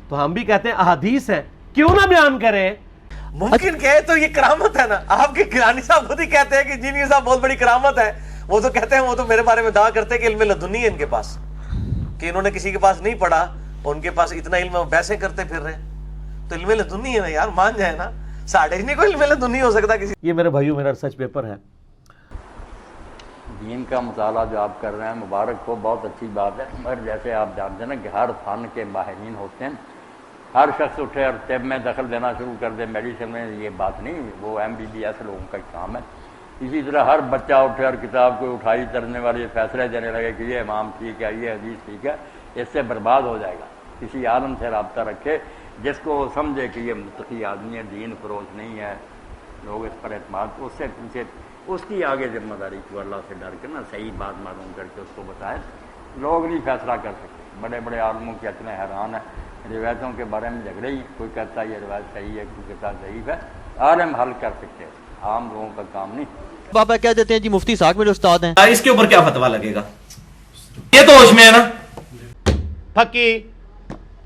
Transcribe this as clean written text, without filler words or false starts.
تو ہم بھی کہتے ہیں احادیث ہیں، کیوں نہ بیان کریں؟ ممکن کہ تو یہ کرامت ہے نا. آپ کے گیلانی صاحب خود ہی کہتے ہیں کہ جی صاحب بہت بڑی کرامت ہے. وہ تو کہتے ہیں، وہ تو میرے بارے میں دعویٰ کرتے ہیں کہ علم لدنی ہے ان کے پاس، کہ انہوں نے کسی کے پاس نہیں پڑھا، ان کے پاس اتنا علم ہے، وہ بحثیں کرتے پھر رہے. تو علم لدنی ہے نا یار، مان جائے نا. ساڑھے نہیں کوئی علم لدنی ہو سکتا کسی. یہ میرے بھائیوں میرا ریسرچ پیپر ہے. دین کا مطالعہ جو آپ کر رہے ہیں مبارک ہو، بہت اچھی بات ہے. مگر جیسے آپ جانتے ہیں نا کہ ہر فن کے ماہرین ہوتے ہیں، ہر شخص اٹھے اور طب میں دخل دینا شروع کر دے، میڈیسن میں، یہ بات نہیں. وہ MBBS لوگوں کا کام ہے. اسی طرح ہر بچہ اٹھے اور کتاب کو اٹھائی ترنے والے فیصلے دینے لگے کہ یہ امام ٹھیک ہے، یہ حدیث ٹھیک ہے، اس سے برباد ہو جائے گا. کسی عالم سے رابطہ رکھے جس کو وہ سمجھے کہ یہ متقی آدمی ہے، دین فروش نہیں ہے، لوگ اس پر اعتماد، اس سے پوچھے، اس کی آگے ذمہ داری کو اللہ سے ڈر کے نا صحیح بات معلوم کر کے اس کو بتائے. لوگ نہیں فیصلہ کر سکتے. بڑے بڑے عالموں کے اتنے حیران ہیں، روایتوں کے بارے میں جھگڑے ہی، کوئی کہتا ہے یہ روایت صحیح ہے، کوئی کہتا ہے ضعیف ہے. عالم حل کر سکتے ہیں، عام لوگوں کا کام نہیں. بابا کہہ دیتے ہیں جی مفتی اسحاق میرے استاد ہیں. اس کے اوپر کیا فتویٰ لگے گا؟ یہ تو ہوش میں ہے نا. پھکی